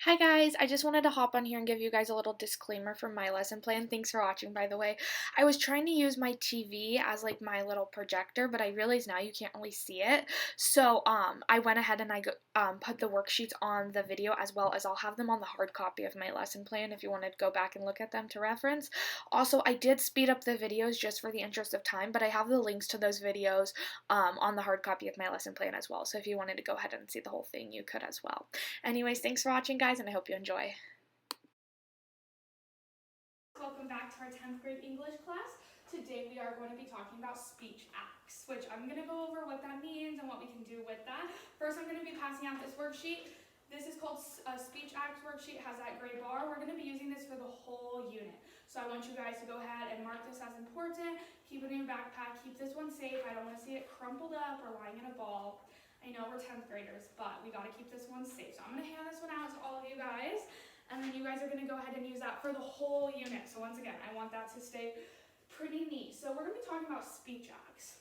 Hi guys, I just wanted to hop on here and give you guys a little disclaimer from my lesson plan. Thanks for watching, by the way. I was trying to use my TV as like my little projector, but I realize now you can't really see it. So I went ahead and I put the worksheets on the video, as well as I'll have them on the hard copy of my lesson plan if you want to go back and look at them to reference. Also, I did speed up the videos just for the interest of time, but I have the links to those videos on the hard copy of my lesson plan as well. So if you wanted to go ahead and see the whole thing, you could as well. Anyways, thanks for watching, guys, and I hope you enjoy. Welcome back to our 10th grade English class. Today we are going to be talking about speech acts, which I'm going to go over what that means and what we can do with that. First, I'm going to be passing out this worksheet. This is called a speech acts worksheet, has that gray bar. We're going to be using this for the whole unit. So I want you guys to go ahead and mark this as important. Keep it in your backpack. Keep this one safe. I don't want to see it crumpled up or lying in a ball. I know we're 10th graders, but we got to keep this one safe. So I'm going to hand this one out to all of you guys. And then you guys are going to go ahead and use that for the whole unit. So once again, I want that to stay pretty neat. So we're going to be talking about speech acts.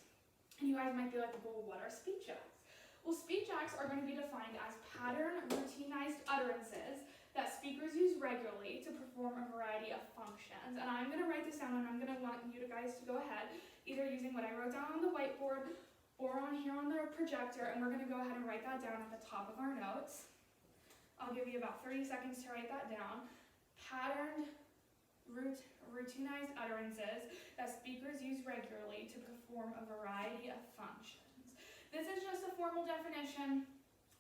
And you guys might be like, well, what are speech acts? Well, speech acts are going to be defined as pattern, routinized utterances that speakers use regularly to perform a variety of functions. And I'm going to write this down, and I'm going to want you guys to go ahead, either using what I wrote down on the whiteboard or on here on the projector, and we're going to go ahead and write that down at the top of our notes. I'll give you about 30 seconds to write that down. Patterned, routinized utterances that speakers use regularly to perform a variety of functions. This is just a formal definition,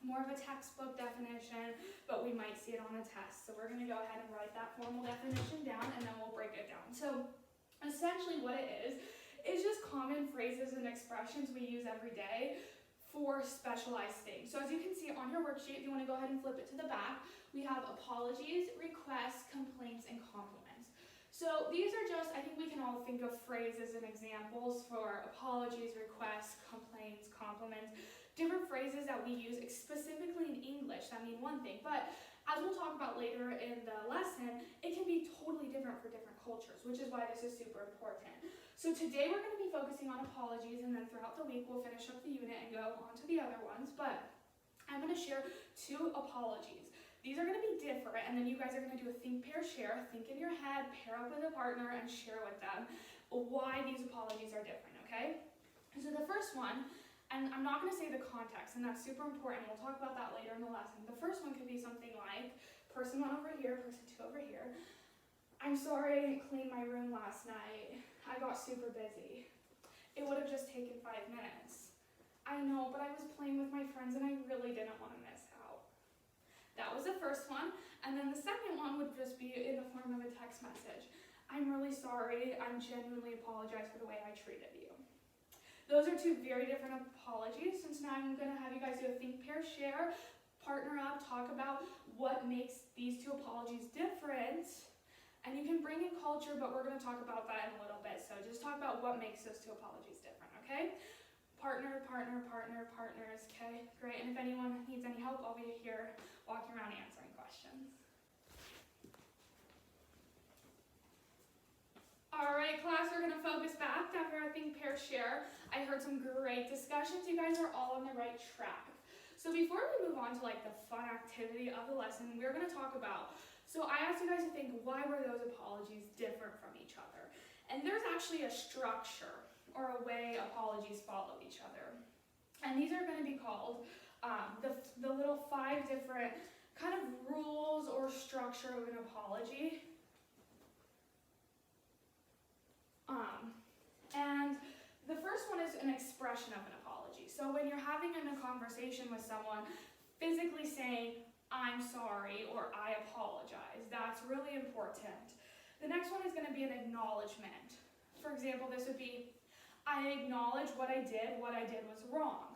more of a textbook definition, but we might see it on a test. So we're going to go ahead and write that formal definition down, and then we'll break it down. So essentially what it is just common phrases and expressions we use every day for specialized things. So as you can see on your worksheet, if you want to go ahead and flip it to the back, we have apologies, requests, complaints, and compliments. So these are just, I think we can all think of phrases and examples for apologies, requests, complaints, compliments, different phrases that we use specifically in English that mean one thing, but as we'll talk about later in the lesson, it can be totally different for different cultures, which is why this is super important. So today we're going to be focusing on apologies, and then throughout the week we'll finish up the unit and go on to the other ones, but I'm going to share 2 apologies. These are going to be different, and then you guys are going to do a think, pair, share. Think in your head, pair up with a partner, and share with them why these apologies are different, okay? So the first one, and I'm not going to say the context, and that's super important. We'll talk about that later in the lesson. The first one could be something like, person 1 over here, person 2 over here. I'm sorry I didn't clean my room last night. I got super busy. It would have just taken 5 minutes. I know, but I was playing with my friends and I really didn't want to miss out. That was the first one. And then the second one would just be in the form of a text message. I'm really sorry. I genuinely apologize for the way I treated you. Those are 2 very different apologies. Since now I'm going to have you guys do a think, pair, share, partner up, talk about what makes these 2 apologies different. And you can bring in culture, but we're going to talk about that in a little bit. So just talk about what makes those 2 apologies different, okay? Partner, partner, partner, partners, okay? Great. And if anyone needs any help, I'll be here walking around answering questions. All right, class, we're going to focus back after our think, pair, share. I heard some great discussions. You guys are all on the right track. So before we move on to like the fun activity of the lesson, we're going to talk about, so I asked you guys to think, why were those apologies different from each other? And there's actually a structure or a way apologies follow each other. And these are going to be called the little 5 different kind of rules or structure of an apology. And the first one is an expression of an apology. So when you're having a conversation with someone, physically saying, I'm sorry, or I apologize, that's really important. The next one is going to be an acknowledgement. For example, this would be, I acknowledge what I did was wrong.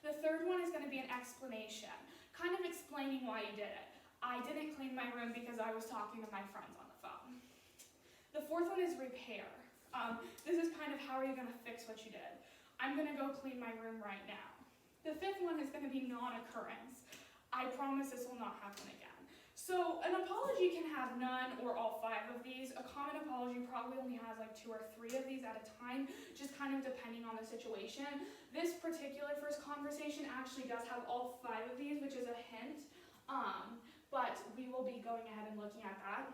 The third one is going to be an explanation, kind of explaining why you did it. I didn't clean my room because I was talking to my friends on the phone. The fourth one is repair. This is kind of, how are you going to fix what you did? I'm going to go clean my room right now. The fifth one is going to be non-occurrence. I promise this will not happen again. So an apology can have none or all 5 of these. A common apology probably only has like 2 or 3 of these at a time, just kind of depending on the situation. This particular first conversation actually does have all 5 of these, which is a hint. be going ahead and looking at that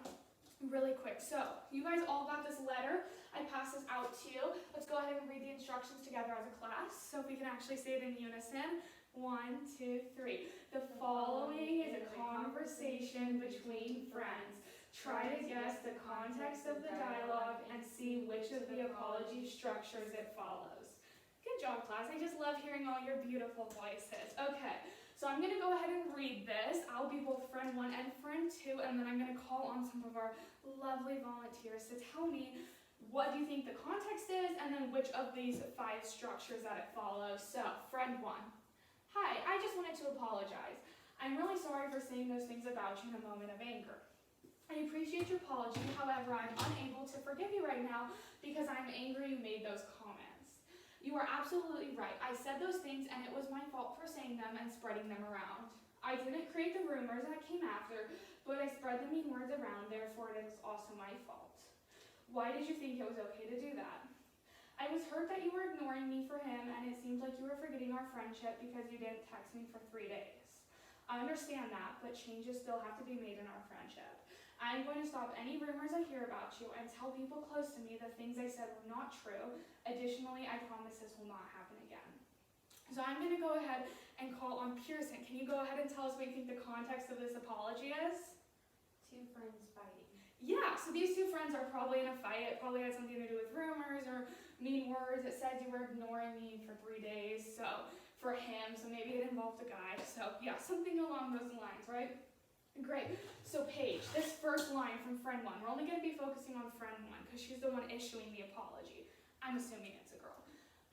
really quick. So, you guys all got this letter. I passed this out to you. Let's go ahead and read the instructions together as a class. So if we can actually say it in unison. 1, 2, 3. The following is a conversation between friends. Try to guess the context of the dialogue and see which of the apology structures it follows. Good job, class. I just love hearing all your beautiful voices. Okay. So I'm going to go ahead and read this. I'll be both friend 1 and friend 2, and then I'm going to call on some of our lovely volunteers to tell me what do you think the context is, and then which of these 5 structures that it follows. So, friend 1. Hi, I just wanted to apologize. I'm really sorry for saying those things about you in a moment of anger. I appreciate your apology, however, I'm unable to forgive you right now because I'm angry you made those comments. You are absolutely right. I said those things and it was my fault for saying them and spreading them around. I didn't create the rumors that came after, but I spread the mean words around, therefore it is also my fault. Why did you think it was okay to do that? I was hurt that you were ignoring me for him, and it seems like you were forgetting our friendship because you didn't text me for 3 days. I understand that, but changes still have to be made in our friendship. I'm going to stop any rumors I hear about you and tell people close to me the things I said were not true. Additionally, I promise this will not happen again. So I'm going to go ahead and call on Pearson. Can you go ahead and tell us what you think the context of this apology is? 2 friends fighting. Yeah, so these 2 friends are probably in a fight. It probably had something to do with rumors or mean words. It said you were ignoring me for 3 days, so for him, so maybe it involved a guy. So yeah, something along those lines, right? Great. So Paige, this first line from friend 1, we're only going to be focusing on friend 1 because she's the one issuing the apology. I'm assuming it's a girl.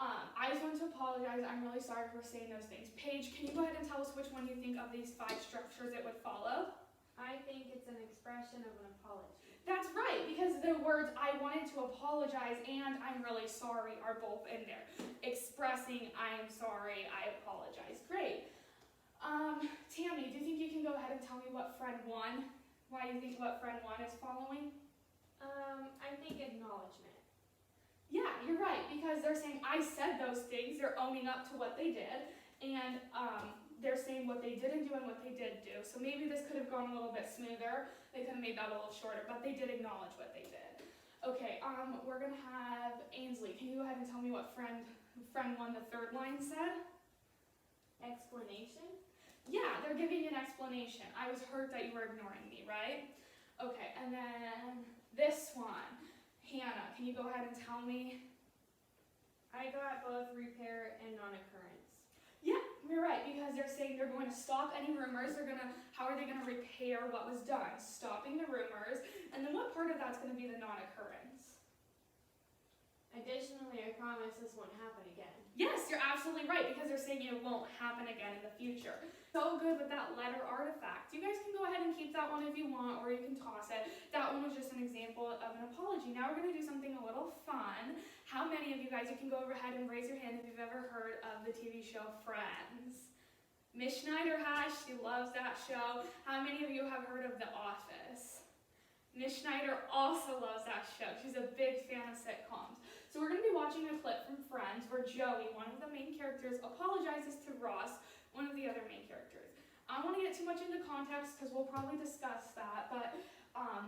I just want to apologize. I'm really sorry for saying those things. Paige, can you go ahead and tell us which one you think of these 5 structures it would follow? I think it's an expression of an apology. That's right, because the words I wanted to apologize and I'm really sorry are both in there. Expressing I am sorry, I apologize. Great. Tammy, do you think you can go ahead and tell me what friend 1, why you think what friend 1 is following? I think acknowledgement. Yeah, you're right, because they're saying I said those things, they're owning up to what they did, and they're saying what they didn't do and what they did do. So maybe this could have gone a little bit smoother, they could have made that a little shorter, but they did acknowledge what they did. Okay, we're gonna have Ainsley. Can you go ahead and tell me what friend 1, the 3rd line said? Explanation? Yeah, they're giving an explanation. I was hurt that you were ignoring me, right? Okay, and then this one. Hannah, can you go ahead and tell me? I got both repair and non-occurrence. Yeah, you're right, because they're saying they're going to stop any rumors. How are they going to repair what was done? Stopping the rumors. And then what part of that's going to be the non-occurrence? Additionally, I promise this won't happen again. Yes, you're absolutely right, because they're saying it won't happen again in the future. So good with that letter artifact. You guys can go ahead and keep that one if you want, or you can toss it. That one was just an example of an apology. Now we're going to do something a little fun. How many of you guys, you can go ahead and raise your hand if you've ever heard of the TV show Friends. Miss Schneider has, she loves that show. How many of you have heard of The Office? Miss Schneider also loves that show. She's a big fan of sitcoms. So we're going to be watching a clip from Friends where Joey, one of the main characters, apologizes to Ross, one of the other main characters. I don't want to get too much into context because we'll probably discuss that, but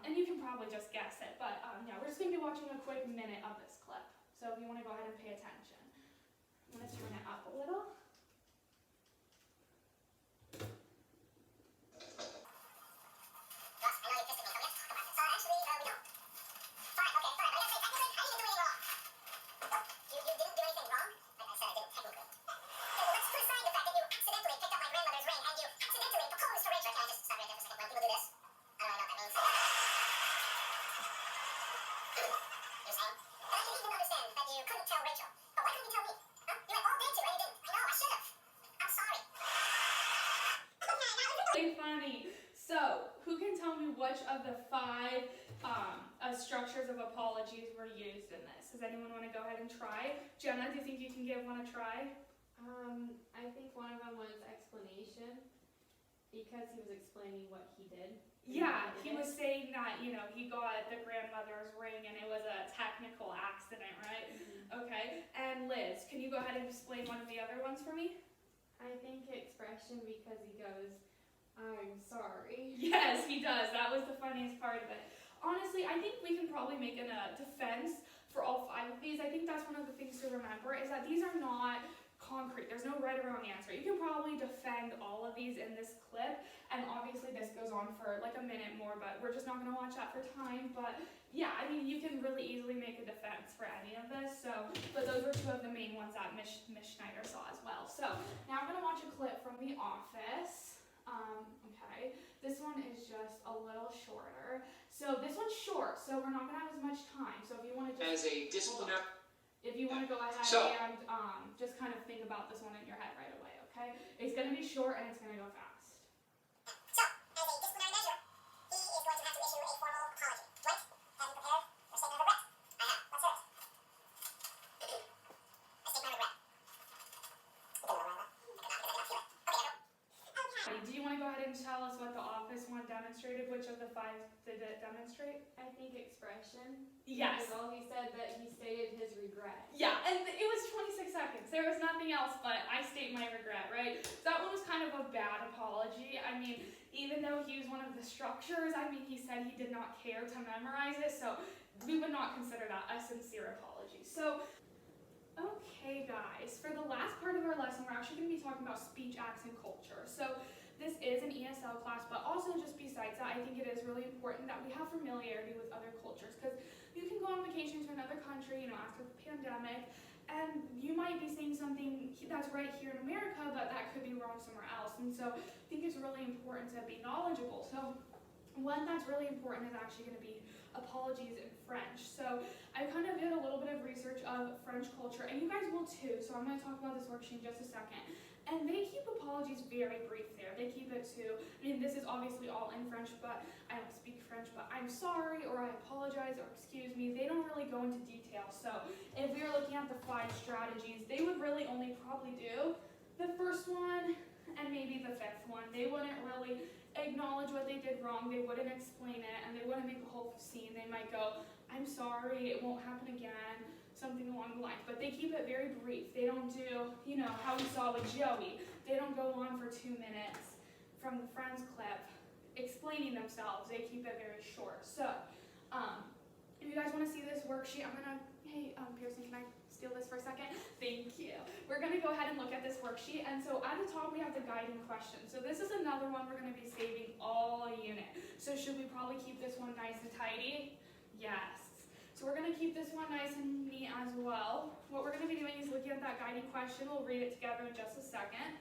and you can probably just guess it. But yeah, we're just going to be watching a quick minute of this clip. So if you want to go ahead and pay attention. I'm going to turn it up a little. Funny. So, who can tell me which of the 5 structures of apologies were used in this? Does anyone want to go ahead and try? Jenna, do you think you can give one a try? I think one of them was explanation, because he was explaining what he did. Yeah, he was saying that, he got the grandmother's ring and it was a technical accident, right? Mm-hmm. Okay. And Liz, can you go ahead and explain one of the other ones for me? I think expression, because he goes, I'm sorry. Yes, he does. That was the funniest part of it. Honestly, I think we can probably make a defense for all 5 of these. I think that's one of the things to remember is that these are not concrete. There's no right or wrong answer. You can probably defend all of these in this clip, and obviously this goes on for like a minute more, but we're just not going to watch that for time. But yeah, I mean, you can really easily make a defense for any of this. So, but those were 2 of the main ones that Miss Schneider saw as well. So now I'm going to watch a clip from The Office. Okay, this one is just a little shorter. So this one's short, so we're not going to have as much time. So if you want to just... As a disciplinary... If you want to go ahead and just kind of think about this one in your head right away, okay? It's going to be short and it's going to go fast. So, as a disciplinary measure, he is going to have to issue a formal apology. Dwight, have you prepared your statement of regret? I have. Let's hear it. I state my regret. You can lower that. I cannot feel it. Okay, Do you want to go ahead and tell us what the Office one demonstrated? Which of the 5 did it demonstrate? I think expression. Yes. Because all he said that he stated his regret. Yeah, and it was 26 seconds. There was nothing else but I state my regret, right? That one was kind of a bad apology. I mean, even though he used one of the structures, I mean, he said he did not care to memorize it, so we would not consider that a sincere apology. So, okay guys, for the last part of our lesson, we're actually going to be talking about speech, acts, and culture. So this is an ESL class, but also just besides that, I think it is really important that we have familiarity with other cultures, because you can go on vacation to another country, after the pandemic, and you might be saying something that's right here in America, but that could be wrong somewhere else. And so I think it's really important to be knowledgeable. So one that's really important is actually going to be apologies in French. So I kind of did a little bit of research of French culture, and you guys will too, so I'm going to talk about this worksheet in just a second. And they keep apologies very brief there. They keep it to, this is obviously all in French, but I don't speak French, but I'm sorry, or I apologize, or excuse me. They don't really go into detail. So if we were looking at the 5 strategies, they would really only probably do the first one and maybe the 5th one. They wouldn't really acknowledge what they did wrong. They wouldn't explain it, and they wouldn't make a whole scene. They might go, I'm sorry, it won't happen again, something along the lines. But they keep it very brief. They don't do, how we saw with Joey. They don't go on for 2 minutes from the Friends clip explaining themselves. They keep it very short. So, if you guys want to see this worksheet, I'm going to, hey, Pearson, can I steal this for a second? Thank you. We're going to go ahead and look at this worksheet. And so at the top, we have the guiding questions. So this is another one we're going to be saving all unit. So should we probably keep this one nice and tidy? Yes. So we're going to keep this one nice and neat as well. What we're going to be doing is looking at that guiding question. We'll read it together in just a second.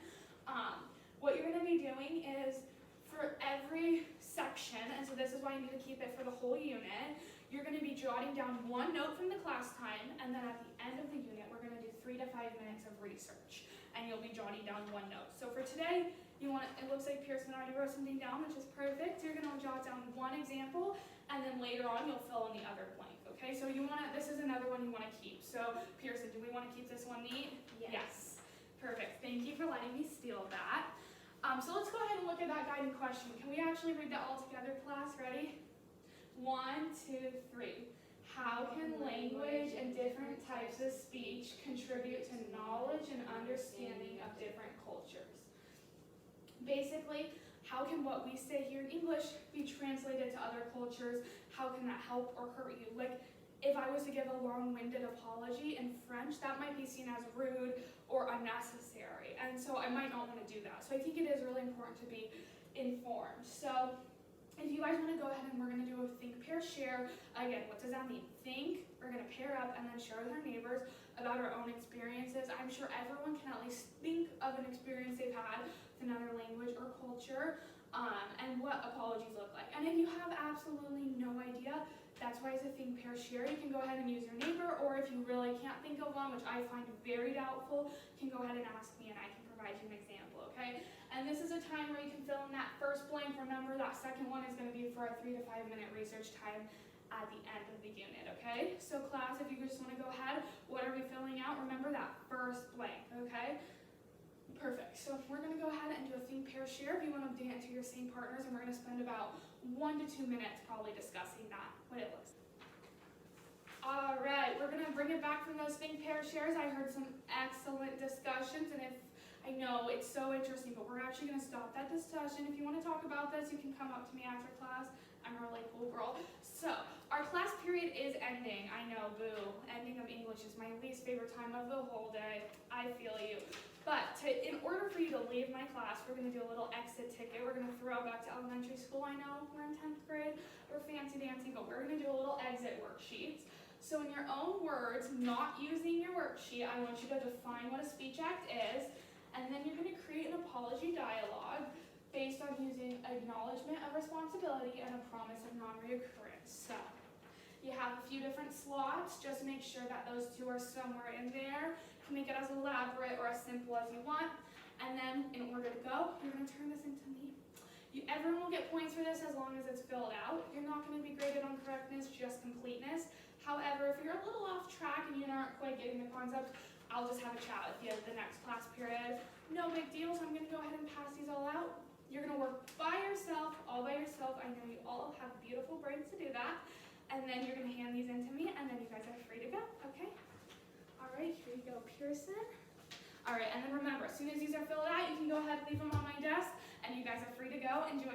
What you're going to be doing is for every section, and so this is why you need to keep it for the whole unit, you're going to be jotting down 1 note from the class time, and then at the end of the unit, we're going to do 3 to 5 minutes of research, and you'll be jotting down 1 note. So for today, it looks like Pearson already wrote something down, which is perfect. You're going to jot down 1 example, and then later on, you'll fill in the other blank, okay? So this is another one you want to keep. So Pearson, do we want to keep this one neat? Yes. Perfect. Thank you for letting me steal that. So let's go ahead and look at that guiding question. Can we actually read that all together, class? Ready? 1, 2, 3. How can language and different types of speech contribute to knowledge and understanding of different cultures? Basically, how can what we say here in English be translated to other cultures? How can that help or hurt you? Like, if I was to give a long-winded apology in French, that might be seen as rude or unnecessary, and so I might not want to do that. So I think it is really important to be informed. So if you guys want to go ahead and we're going to do a think, pair, share. Again, what does that mean? Think, we're going to pair up, and then share with our neighbors about our own experiences. I'm sure everyone can at least think of an experience they've had with another language or culture, and what apologies look like. And if you have absolutely no idea, that's why it's a think, pair, share. You can go ahead and use your neighbor, or if you really can't think of one, which I find very doubtful, you can go ahead and ask me and I can provide you an example, okay? And this is a time where you can fill in that first blank. Remember, that second one is going to be for a 3 to 5 minute research time at the end of the unit, okay? So class, if you just want to go ahead, what are we filling out? Remember that first blank, okay? Perfect. So we're going to go ahead and do a think, pair, share. If you want to dance to your same partners, and we're going to spend about 1 to 2 minutes probably discussing that, what it looks like. All right, we're going to bring it back from those think, pair, shares. I heard some excellent discussions, and if I know, it's so interesting, but we're actually going to stop that discussion. If you want to talk about this, you can come up to me after class. I'm a really cool girl. So, our class period is ending. I know, boo. Ending of English is my least favorite time of the whole day. I feel you. But in order for you to leave my class, we're going to do a little exit ticket. We're going to throw back to elementary school. I know we're in 10th grade. We're fancy dancing, but we're going to do a little exit worksheet. So in your own words, not using your worksheet, I want you to define what a speech act is, and then you're going to create an apology dialogue based on using acknowledgement of responsibility and a promise of non-reoccurrence. So you have a few different slots. Just make sure that those two are somewhere in there. You can make it as elaborate or as simple as you want. And then in order to go, you're going to turn this into me. Everyone will get points for this as long as it's filled out. You're not going to be graded on correctness, just completeness. However, if you're a little off track and you aren't quite getting the concept, I'll just have a chat with you at the next class period. No big deal, so I'm going to go ahead and pass these all out. You're going to work by yourself, all by yourself. I know you all have beautiful brains to do that. And then you're going to hand these in to me, and then you guys are free to go, okay? All right, here you go, Pearson. All right, and then remember, as soon as these are filled out, you can go ahead and leave them on my desk, and you guys are free to go. Enjoy